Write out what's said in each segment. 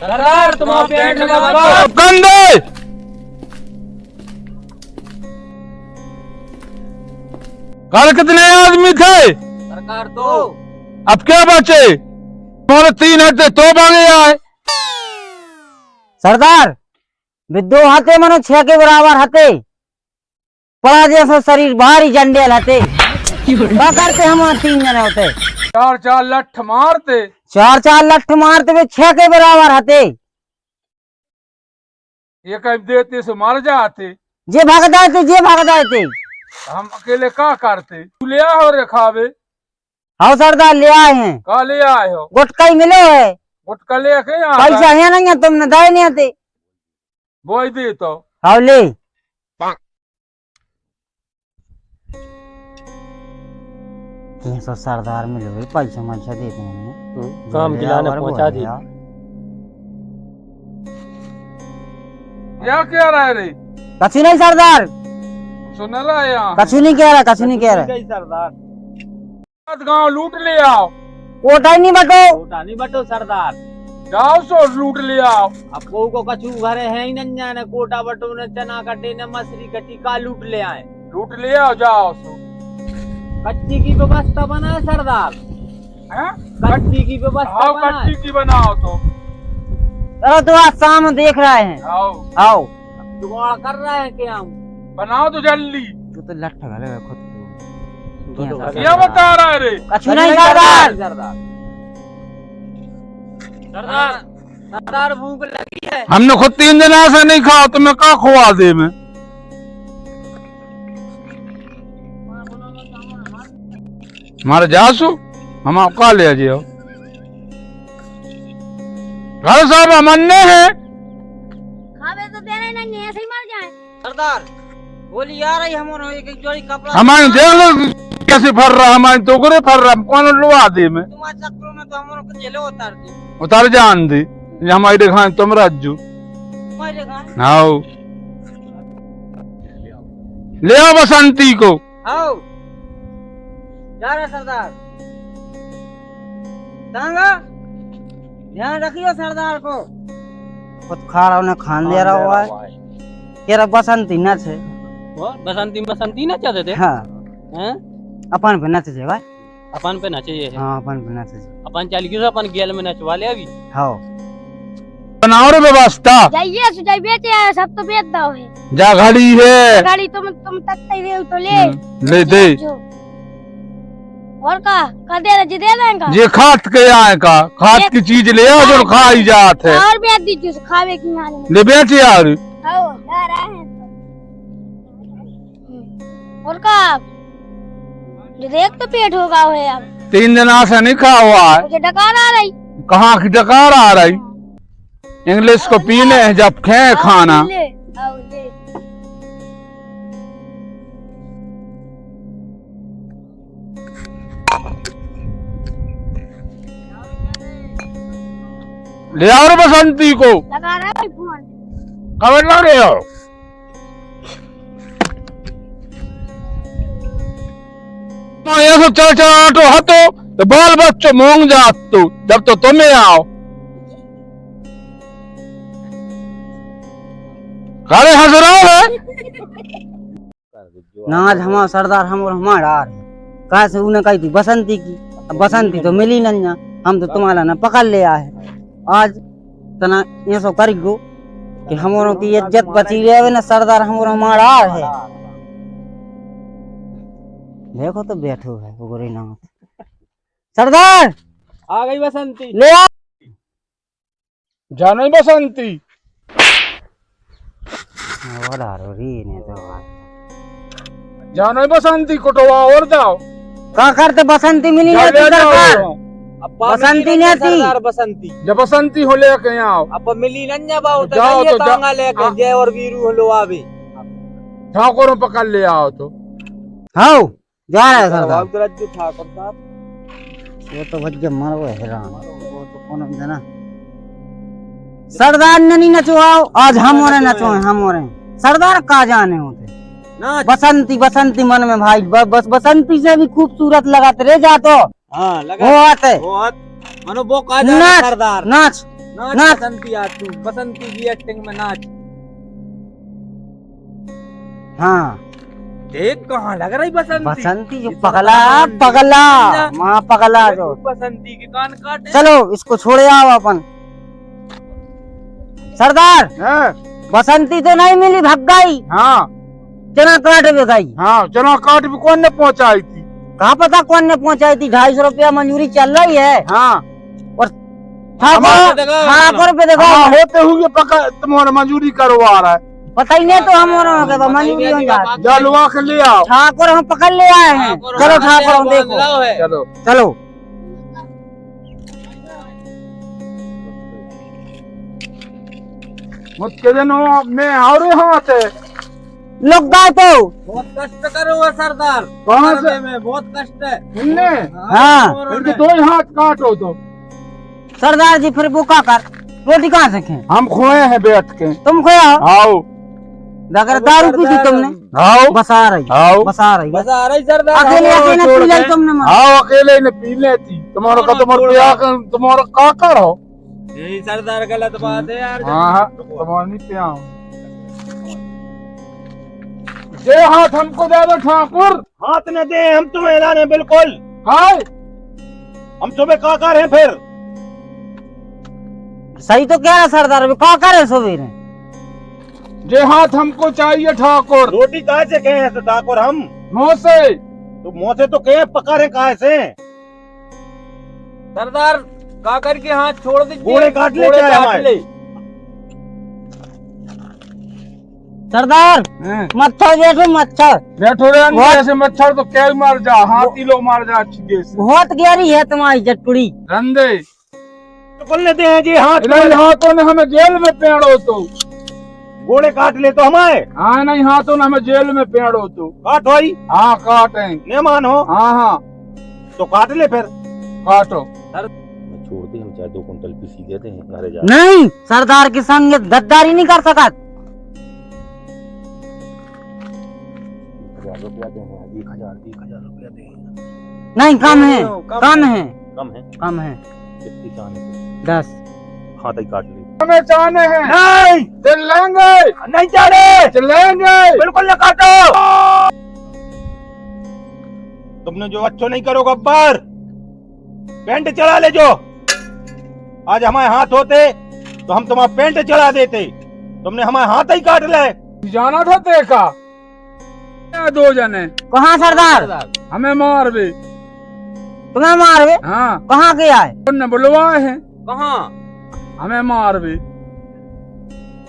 सरदार तुम्हारा पेट गंदे कल कितने आदमी थे? सरकार तो अब क्या बचे? तुम्हारे 3 हटे तो भागे आए। सरदार विद्रो हाथे मनो 6 के बराबर हते पड़ा जैसा शरीर भारी जंडेल हते क्या करते हम 3 जने होते 4 लठ मारते 4 लठ मारते हुए 6 के बराबर हते ये कहीं देते से मर जाते। जे भागदाए थे हम अकेले क्या करते? तू ले आओ रे खावे। हाँ सरदार ले आए हैं। का ले आए हो? गुटका ही मिले है। गुटका लेके पैसा है नहीं है तुमने दाए नहीं आते बोई दे तो हाँ ले 300 सरदार मिले हुए पैसा मैसा देते हैं काम खिलाने पहुंचा दी। क्या कह रहा है रे? कछु नहीं सरदार सुन रहा है यहाँ कछु नहीं कह रहा सरदार गाँव लूट ले आओ। कोटा ही नहीं बटो कोटा नहीं बटो सरदार जाओ सो लूट ले आओ। अब को कछु घरे है ही नहीं जाने कोटा बटो ने चना कटे ने मछली कटी का लूट ले आए। लूट ले आओ जाओ सो। कच्ची की व्यवस्था बनाए सरदार हैं? कच्ची की व्यवस्था आओ बनाए। कच्ची की बनाओ तो चलो तो आज शाम देख रहे हैं आओ आओ जुगाड़ कर रहे हैं क्या हम बनाओ तो जल्दी। तू तो लठ गले खुद क्या बता रहा है रे? कछु नहीं सरदार सरदार सरदार सरदार भूख लगी है। हमने खुद 3 दिन ऐसा नहीं खाओ तो मैं क्या खुआ दे मैं? हमारे जासू हम आपका ले जाओ घर साहब हमने है खावे तो देने नहीं ऐसे ही मर जाए। सरदार बोली आ रही हम एक जोड़ी कपड़ा हमारे देख लो कैसे फर रहा हमारे टोकरे फर रहा कौन लुआ दे मैं तुम्हारे चक्रों में तो हम को जेलो उतार दी उतार जान दे ये हमारी दिखाए तुम राजू तुम्हारे गांव आओ ले आओ बसंती को। आओ जा रहे सरदार तांगा ध्यान रखियो सरदार को खुद खा रहा उन्हें खान दे रहा हुआ है कह रहा बसंती न छे बसंती बसंती ना चाहते थे हाँ हैं अपन पे नच जे भाई अपन पे नचे ये हाँ अपन पे नच जे अपन चल क्यों अपन गेल में नचवा ले अभी हाँ बनाओ रे व्यवस्था जाइए सुजाई बेचे आए सब तो बेच दो है जा घड़ी है गाड़ी तुम तक ही तो ले ले दे जो। और का दे जी दे देंगे ये खाद के आए का खाद की चीज ले आओ जो खाई जात है और बेच दीजिए खावे की आने ले बेच यार। आओ जा रहे हैं और का जो देख तो पेट होगा है अब 3 दिन से नहीं खा हुआ है। मुझे डकार आ रही कहाँ की डकार आ रही? इंग्लिश को पीने हैं जब खाए खाना। ले, आओ ले। ले आओ रे बसंती को लगा रहा है फोन खबर लगे हो ऐसा चल चलाटो हतो तो बाल बच्चों मोंग जात तो जब तो तुम्हें आओ घरे हंस रहा है ना आज हमारा सरदार हम और हमारा आ रहे कहा से उन्हें कही थी बसंती की अब बसंती तो मिली नहीं ना हम तो तुम्हारा ना पकड़ ले आए आज तना ये सो कर गो कि हमारों की इज्जत बची रहे ना सरदार हम और हमारा आ रहे देखो तो बैठो है गोरी नाथ सरदार आ गई बसंती ले आ जानो बसंती और आ रही ने तो जानो बसंती कुटवा और जाओ का करते बसंती मिली जा नहीं ले जाओ। सरकार अब बसंती नहीं आती। सरदार बसंती जब बसंती हो लेके आओ अब मिली नन्या बाऊ तो जाओ जाइए तो तांगा लेके जय और वीरू हलो आवे ठाकुरों पकड़ ले आओ तो हाँ जा रहे सरदार रज्जू ठाकुर साहब वो तो बच्चे मरो हैरान वो तो कौन जना सरदार ने नहीं नचवाओ आज हम और नचवाए हम और सरदार का जाने होते ना बसंती बसंती मन में भाई बस बसंती से भी खूबसूरत लगाते रह जातो हां लगा वो आते वो मनो वो का जाने नाच सरदार नाच नाच नाच। बसंती आज तू बसंती की एक्टिंग में नाच। हाँ देख कहाँ लग रही बसंती। बसंती जो ये पगला सरदार पगला समझा? माँ पगला अबे जो। तू बसंती के कान काटे। चलो इसको छोड़े आओ अपन। सरदार हैं? बसंती तो नहीं मिली, भाग गई। हाँ चना काट में गई। हाँ चना काट भी कौन ने पहुंचाई थी? कहाँ पता कौन ने पहुंचाई थी। 250 रुपया मंजूरी चल रही है। हाँ और हमारे पे देखो, ठाकुर पे देखो हाँ, होते हुए पका तुम्हारा मंजूरी करवा रहा है। पता ही नहीं तो हम मंजूरी हो जाती। जा लुआ के ले आओ। ठाकुर हम पकड़ ले आए हैं। चलो ठाकुर हम देखो। चलो चलो मुझके दिनों में और हाथ है। लोग गए तो बहुत कष्ट करो हुआ सरदार। कहाँ से? करने में बहुत कष्ट है। इनने हाँ। इनके दो ही हाथ काटो तो। सरदार जी फिर बुका कर रोटी कहाँ से खाएं? हम खोए हैं बैठ के। तुम खोया आओ अगर दारू पी थी तुमने। आओ बसा रही आओ बसा रही बस आ रही सरदार। अकेले हम अकेले छोड़ पी लाई के। तुमने माँ। आओ अकेले ने पी लेती। तुम्हारा का तुम्हारा काकर हो। यही सरदार गलत बात है यार। हाँ हाँ तुम्हारा नहीं पिया हूँ। ये हाथ हमको दे दो ठाकुर। हाथ न दे, हम तुम्हें लाने बिल्कुल। हाय हम तुम्हें काकर हैं फिर। सही तो कह रहा सरदार अभी कहाँ करे सवेरे। ये हाथ हमको चाहिए ठाकुर। रोटी कहाँ से कहे हैं ठाकुर हम? मुँह से। तो मुँह से तो कहे, पका रहे कहाँ से? सरदार काकर के हाथ छोड़ दीजिए। घोड़े काट ले, घोड़े क्या है काट हमारे? ले। सरदार मच्छर देखो मच्छर बैठो रे अंदर ऐसे मच्छर तो क्या मार जा। हाथी लो मार जा अच्छी से। बहुत गहरी है तुम्हारी जटपुड़ी। रंदे तो बोल लेते हैं जी हाथ नहीं हाथों ने हमें जेल में पेड़ो तो। घोड़े काट ले तो हमारे हाँ नहीं हाथों ने हमें जेल में पेड़ो तो। काट भाई, हाँ काटें। मेहमान हो हाँ हाँ तो काट ले फिर। काटो। छोड़ दे, हम चाहे 2 कुंटल पीसी देते हैं घरे जा। नहीं सरदार के संग गद्दारी नहीं कर सका। 1000 रुपया दे हैं, 1000 रुपया दे हैं। नहीं कम है कम है कम है? कम है। कितनी चाहने 10 हाथ ही काट ले। हमें चाहने हैं। नहीं चल लेंगे नहीं चाहे, चलेंगे। बिल्कुल न काटो। तुमने जो अच्छो नहीं करो गब्बर, पेंट चढ़ा ले। जो आज हमारे हाथ होते तो हम तुम्हारा पेंट चढ़ा देते। तुमने हमारे हाथ ही काट ले। जाना था देखा 2 जने कहाँ सरदार हमें मार भी। तुम्हें मारे हाँ कहाँ गया है? उनने बुलवाए हैं कहाँ? हमें मार भी।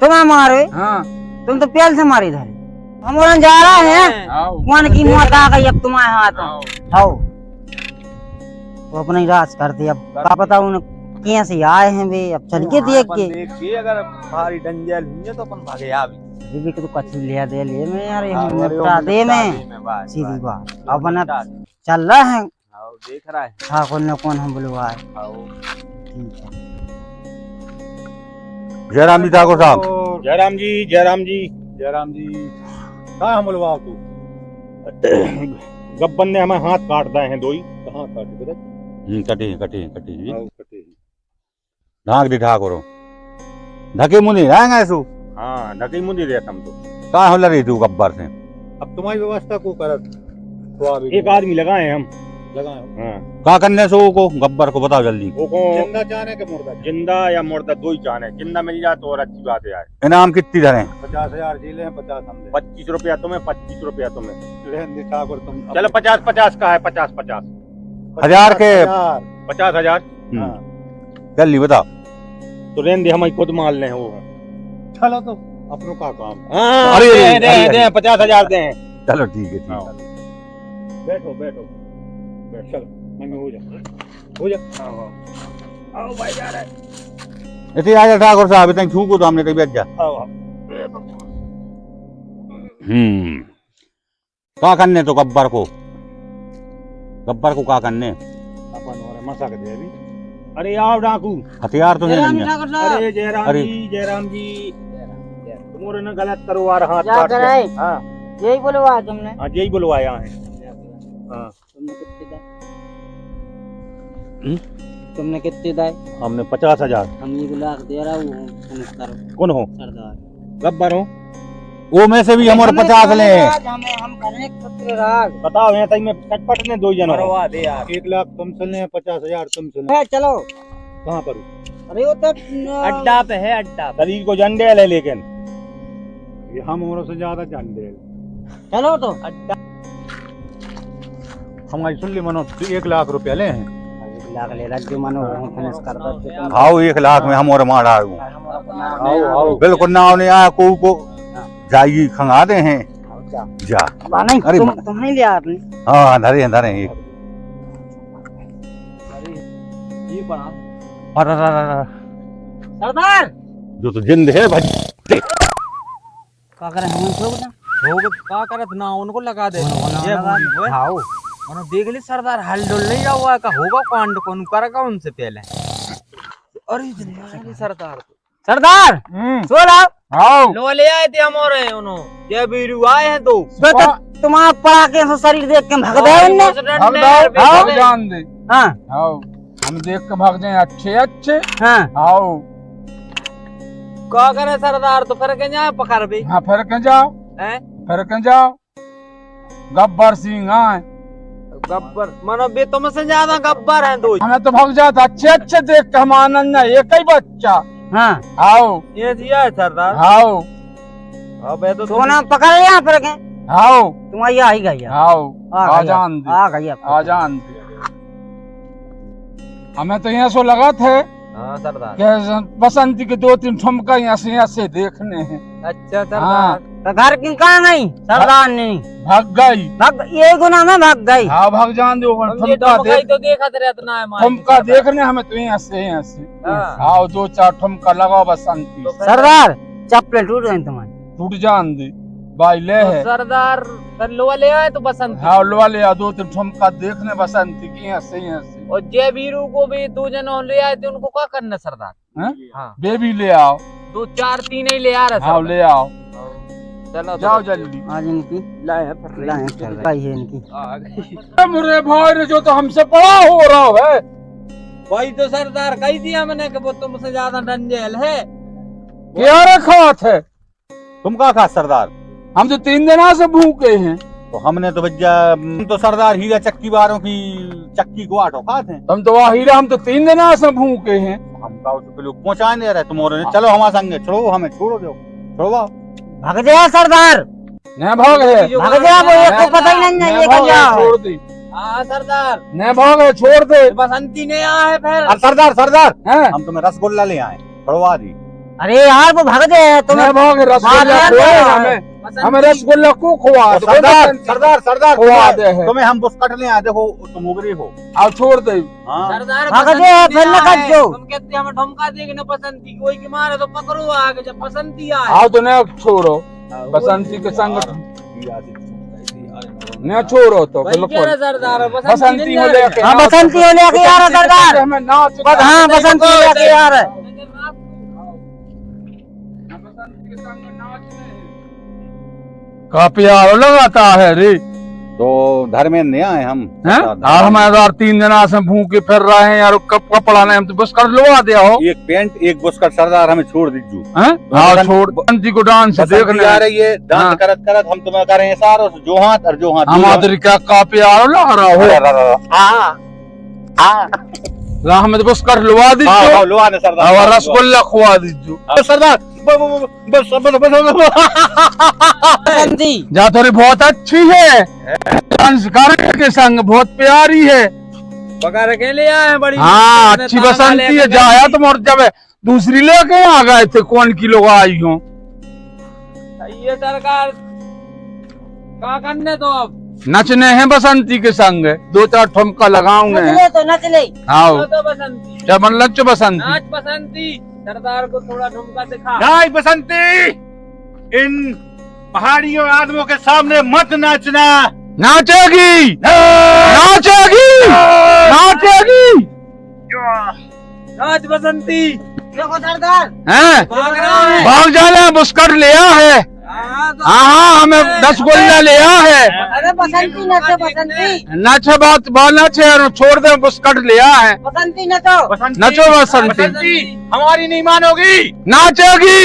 तुम्हें मारे हाँ तुम तो पेल से मारी धरे। हम उड़न जा रहे हैं। आओ कौन की मौत आ गई अब तुम्हारे हाथ आओ। में। आओ तो अपना ही राज करते। अब क्या पता उन कैसे आए हैं वे। अब चल के देख के देखिए अगर भारी डंजल हुई है तो अपन भागे आ भी। बीबी के तो कछु लिया दे ले में यार ये हाँ, हम अरे निपटा वो दे निपटा में दे में, बस, सीधी बस। बात। अपन निपटा अब दे। चल रहे हैं। आओ, देख रहा है। ठाकुर ने कौन हम बुलवाए। आओ। ठीक है। जयराम जी ठाकुर साहब। जयराम जी, जयराम जी, जयराम जी। कहाँ हम बुलवाओ तू? गब्बन ने हमें हाथ काट दिए हैं 2 ही। कहाँ काटे बता? कटे कटे जी कटे। ढाक दी ठाकुर ढके मुनि रहेंगे सु हाँ ढकी मुंदी रहता हम तो। का हो रही तू गब्बर से अब तुम्हारी व्यवस्था को करत। एक आदमी लगाए हम लगाए। हाँ का करने सो को गब्बर को बताओ जल्दी। वो को जिंदा चाहने के मुर्दा? जिंदा या मुर्दा 2 ही चाहने। जिंदा मिल जाए तो और अच्छी बात है यार। इनाम कितनी धरे 50,000 जी ले, 50 हम ले। 25 रुपया तुम्हें, 25 रुपया तुम्हें। ठाकुर तुम चलो 50-50 का है। 50-50 हजार के 50,000। जल्दी बताओ। तो रेन दे हमारी खुद माल ले वो। चलो तो अपनों का काम। अरे, दे अरे, दे 50,000 दे। चलो ठीक है ठीक है। बैठो बैठो बैठ। चलो मंगे हो जा। आओ भाई जा रहा है। इतने आजा ठाकुर साहब इतने छूको तो हमने कहीं बैठ जा। आओ का करने तो गब्बर को का करने अपन और मसा के दे अभी। अरे आओ डाकू। हथियार तो है जयराम नहीं है। ठाकुर साहब अरे जयराम अरे। जी, जयराम जी। तुमने ना गलत करो आ रहा हाथ क्या काट कराए? के। हाँ यही बुलवाया तुमने। हाँ यही बुलवाया है। हाँ तुमने कितने तुमने कितने दाए? हमने 50,000। हम 1 लाख दे रहा हूँ। कौन हो? सरदार गब्बर हो? वो में से भी हमारे 50 ले हम करें सत्र राज। बताओ यहाँ तक में चटपट ने 2 जन मरवा दे यार। 1 लाख तुमसे ले 50,000 तुमसे ले। है चलो। कहाँ पर? अरे वो तो अड्डा पे है अड्डा पे। शरीर को झंडे ले, लेकिन ये हम औरों से ज्यादा झंडे। चलो तो अड्डा हमारी सुन ली मनो 1 लाख रुपया ले हैं। 1 लाख ले रहा जो मानो फिनिश कर दो। आओ 1 लाख में हम और मारा हूँ आओ आओ। बिल्कुल ना उन्हें आ को जाइए खंगा दे हैं जा। नहीं अरे तुम नहीं लिया आपने। हाँ धरे एक ये बना सरदार जो तो जिंद है भाई। क्या करें हम ठोक ना। होगा का करत ना उनको लगा दे। ये बोल हाओ मनो देख ली सरदार हल डोल नहीं रहा हुआ का होगा कांड कौन करेगा उनसे पहले। अरे जिंदा सरदार सरदार सो लाओ। आओ लो ले आए थे हमारे उन्होंने ये बीरू आए हैं तो तुम्हारा पड़ा के तो शरीर देख के भाग गए उनने। भाग जान दे। हाँ आओ हम देख के भाग जाए अच्छे अच्छे। हाँ आओ क्या करे सरदार तो फिर के जाए पकड़ भी हाँ फिर कहीं जाओ हैं फिर कहीं जाओ। गब्बर सिंह आए गब्बर मनो बे तुमसे ज्यादा गब्बर हैं दो। हमें तो भाग जाता अच्छे अच्छे देख के हम आनंद है एक ही बच्चा। हाँ आओ ये दिया है सरदार। आओ अबे तो सोना पकड़ लिया फिर के आओ तुम्हारी आ ही गई। आओ आ जान दे आ गई आ जान दे। हमें तो यहाँ सो लगा थे हाँ सरदार। कि बसंती के 2-3 ठुमका यहाँ से देखने हैं। अच्छा हाँ। सरदार तो घर की कहाँ गई सरदार ने? भाग गई। भाग ये गुना में भाग गई। हाँ भाग जान दो हम ये ठुमका ठुमका ही देख तो देखा तेरे इतना है मार ठुमका देखने हमें तो यहाँ से हाँ। आओ 2-4 ठुमका लगाओ बसंती तो सरदार चप्पल टूट गई तुम्हारी। टूट जान दे भाई ले तो है। सरदार कर लो ले आए तो बसंत हाँ लो वाले 2-3 ठुमका देखने बसंती की यहाँ से और जय वीरू को भी 2 जन ले आए थे उनको क्या करना सरदार। हैं? हाँ बेबी ले आओ। 2 4 3 ही ले आ रहे हाँ ले आओ चलो जाओ जल्दी। आज इनकी लाए लाए चल रही है इनकी। आ गई मेरे भाई ने जो तो हमसे बड़ा हो रहा है। भाई तो सरदार कही दिया मैंने कि वो तुमसे ज्यादा डंजेल है। क्या रखा थे तुम क्या खा सरदार? हम तो 3 दिन से भूखे हैं। तो हमने तो भैया हम तो सरदार हीरा चक्की वालों की चक्की को आटो खाते हैं। हम तो हीरा हम तो 3 दिन से भूखे हैं। हम का उसके लोग पहुंचा नहीं रहे तुम और चलो हमारे संगे छोड़ो हमें छोड़ो दो छोड़ो भाग जाए सरदार न भाग है भाग जाए वो एक को पता ही नहीं है ये कहाँ जाओ। छोड़ दी हाँ सरदार न भाग है छोड़ दे। बसंती ने आ है फिर। अरे सरदार सरदार हैं हम तुम्हें रसगुल्ला ले आए छोड़वा दी। अरे यार वो भाग जाए न तुम्हें। भाग रसगुल्ला हाँ, खोए हाँ, हमें बसंती- हमें रसगुल्ला को खुआ दो। सरदार सरदार सरदार खुआ दे है तुम्हें हम बुस्कट ले आए देखो तुम उगरी हो। आओ छोड़ दे। हाँ सरदार भाग बसंती जाए, ने फिर न आ कट है। जाओ। तुम कहते हमें ठुमका देगी ना बसंती कोई की मारे तो पकड़ो आगे जब बसंती आए। आओ तो न छोड़ो बसंती के संग न छोड़ो तो भाई क्या बिल्कुल है सरदार बसंती हो लेके हाँ बसंती हो लेके आ रहा सरदार। हमें नाच बस हाँ बसंती हो लेके आ रहा। का प्यार लगाता है रे। तो धर्मेंद्र नहीं आए हम हैं? और हम यार 3 दिन से भूखे फिर रहे हैं यार कपड़ा नहीं हम तो बस कर लगा दिया हो। एक पेंट एक बुस्कट सरदार हमें छोड़ दीजिए। हैं? हाँ छोड़ बसंती को डांस देखने आ रही है हाँ। डांस करत करत हम तुम्हें करें सारो जो हाथ और जो हाथ हमारे क्या का प्यार लगा रहा हो। हमें तो बस कर लगा दीजिए लो आने सरदार और रसगुल्ला खुआ दीजिए। सरदार बस बसंती जा थोड़ी बहुत अच्छी है संस्कार के संग बहुत प्यारी है। पकड़ के ले आए बड़ी। हाँ अच्छी बसंती है जाया तुम और जब दूसरी लेके आ गए थे कौन की लोग आई हो। ये सरकार क्या करने तो अब नचने हैं बसंती के संग 2-4 ठुमका लगाऊंगे। नचले तो नचले। आओ तो बसंती क्या मन लग बसंती नाच बसंती सरदार को थोड़ा ठुमका दिखा। नाच बसंती इन पहाड़ियों आदमों के सामने मत नाचना। नाचेगी नाचेगी नाचेगी नाच बसंती देखो सरदार हैं भाग रहा है। भाग जाना बुस्कट लिया है। हाँ हाँ हमें रसगुल्ला लिया है। अरे बसंती नचो बसंती। नाचे बात नाचे छोड़ दे बिस्कुट लिया है। बसंती नचो। नचो बसंती। हमारी नहीं मानोगी, नाचेगी।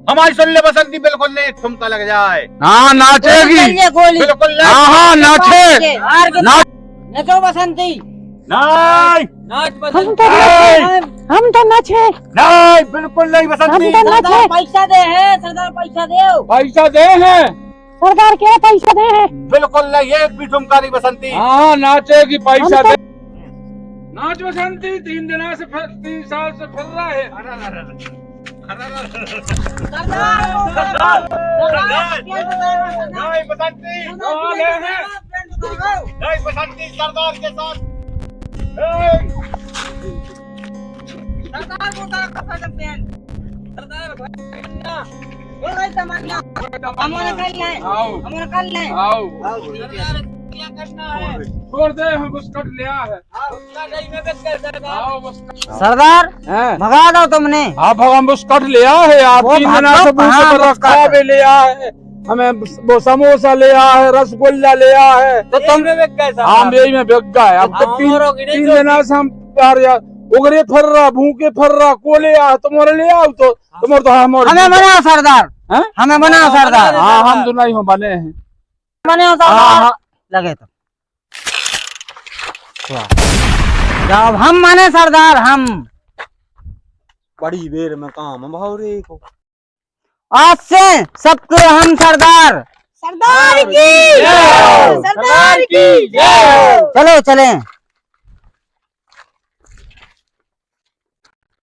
हमारी सुन ले बसंती, बिल्कुल नहीं, ठुमका लग जाए। हाँ नाचेगी। गोली बिल्कुल नहीं। हाँ नाचे। नाच। नचो बसंती। नहीं हम तो नचे। नहीं, बिल्कुल नहीं बसंती। सरदार पैसा दे है, सरदार पैसा दे। पैसा दे है। सरदार क्या पैसा दे है? बिल्कुल नहीं, एक भी ठुमका नहीं बसंती। हाँ नाचेगी, पैसा दे। नाच बसंती 3 साल से फिर रहा है। नहीं बसंती, नहीं बसंती, सरदार के साथ छोड़ दे, हम बिस्कुट लिया है। सरदार हैं? भगा दो तुमने। आप हम बिस्कुट लिया है। आप वो 3 दिन भागो, से भूखे हाँ, पर बिस्कुट। रखा भी लिया है। हमें वो समोसा लिया है, रसगुल्ला लिया है। तो तुम कैसा हम यही में बिक गए। अब तो 3 दिन से हम उगरे फिर रहा, भूखे फिर रहा, को लिया है तुम्हारे ले आओ तो तुम्हारे तो हमारे हमें बनाओ सरदार। हैं? हमें बनाओ सरदार। हाँ हम तो नहीं हो बने हैं। बनाओ सरदार। लगे तो जब हम माने सरदार, हम बड़ी देर में काम भावरे को। आज से सबके हम सरदार। सरदार की जय। सरदार की जय। चलो चलें।